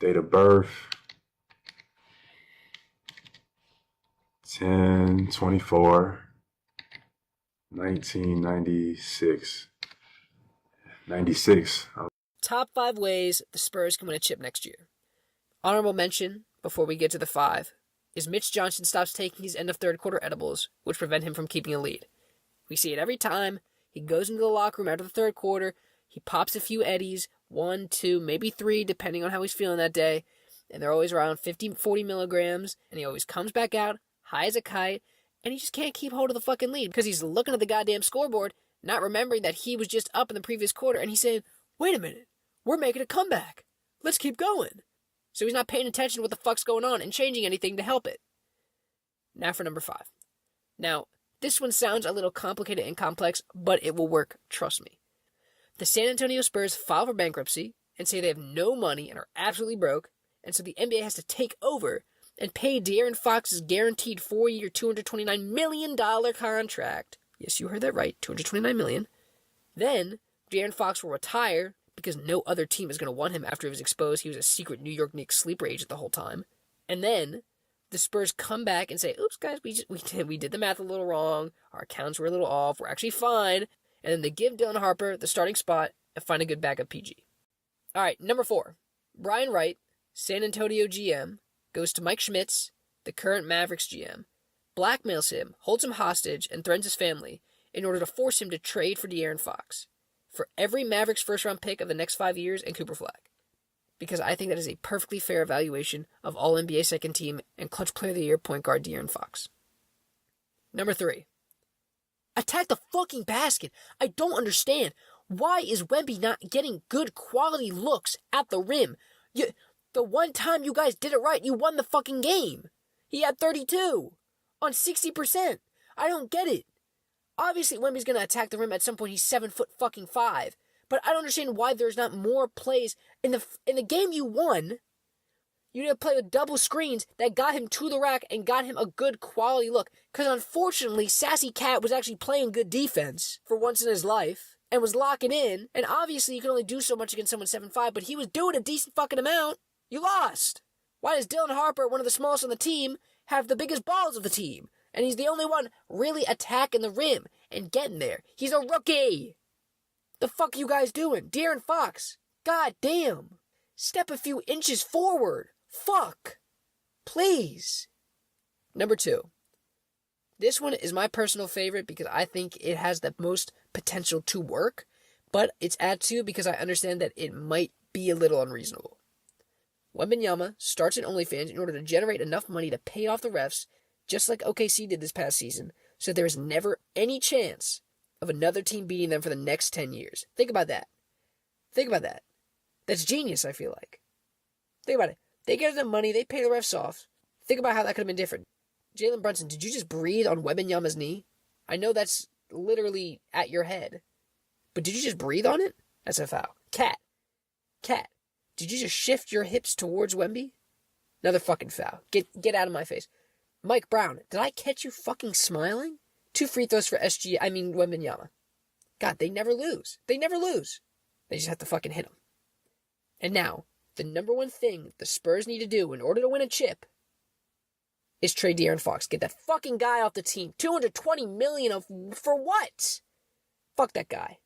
Date of birth, 10/24/1996. 96. Top 5 ways the Spurs can win a chip next year. Honorable mention, before we get to the 5, is Mitch Johnson stops taking his end of third quarter edibles, which prevent him from keeping a lead. We see it every time. He goes into the locker room after the third quarter, he pops a few eddies, 1, 2, maybe 3, depending on how he's feeling that day, and they're always around 50, 40 milligrams, and he always comes back out, high as a kite, and he just can't keep hold of the fucking lead because he's looking at the goddamn scoreboard, not remembering that he was just up in the previous quarter, and he's saying, wait a minute, we're making a comeback. Let's keep going. So he's not paying attention to what the fuck's going on and changing anything to help it. Now for number 5. Now, this one sounds a little complicated and complex, but it will work, trust me. The San Antonio Spurs file for bankruptcy and say they have no money and are absolutely broke, and so the NBA has to take over and pay De'Aaron Fox's guaranteed 4-year, $229 million contract. Yes, you heard that right, $229 million. Then, De'Aaron Fox will retire because no other team is going to want him after he was exposed he was a secret New York Knicks sleeper agent the whole time. And then, the Spurs come back and say, oops, guys, we did the math a little wrong. Our accounts were a little off. We're actually fine. And then they give Dylan Harper the starting spot and find a good backup PG. All right, number 4. Brian Wright, San Antonio GM, goes to Mike Schmitz, the current Mavericks GM, blackmails him, holds him hostage, and threatens his family in order to force him to trade for De'Aaron Fox for every Mavericks first-round pick of the next 5 years and Cooper Flag. Because I think that is a perfectly fair evaluation of All-NBA second team and clutch player of the year point guard De'Aaron Fox. Number 3. Attack the fucking basket. I don't understand. Why is Wemby not getting good quality looks at the rim? The one time you guys did it right, you won the fucking game. He had 32 on 60%. I don't get it. Obviously, Wemby's going to attack the rim at some point. He's 7'5". But I don't understand why there's not more plays. In the game you won, you didn't play with double screens that got him to the rack and got him a good quality look. Because unfortunately, Sassy Cat was actually playing good defense for once in his life and was locking in. And obviously, you can only do so much against someone 7'5", but he was doing a decent fucking amount. You lost. Why does Dylan Harper, one of the smallest on the team, have the biggest balls of the team? And he's the only one really attacking the rim and getting there. He's a rookie. The fuck are you guys doing? De'Aaron Fox. God damn. Step a few inches forward. Fuck. Please. Number 2. This one is my personal favorite because I think it has the most potential to work, but it's at 2 because I understand that it might be a little unreasonable. Wembanyama starts an OnlyFans in order to generate enough money to pay off the refs, just like OKC did this past season, so there is never any chance of another team beating them for the next 10 years. Think about that. That's genius, I feel like. Think about it. They get the money, they pay the refs off. Think about how that could have been different. Jalen Brunson, did you just breathe on Wembanyama's knee? I know that's literally at your head. But did you just breathe on it? That's a foul. Cat. Did you just shift your hips towards Wemby? Another fucking foul. Get out of my face. Mike Brown, did I catch you fucking smiling? 2 free throws for Wembanyama. God, they never lose. They just have to fucking hit them. And now, the number one thing the Spurs need to do in order to win a chip is trade De'Aaron Fox. Get that fucking guy off the team. $220 million for what? Fuck that guy.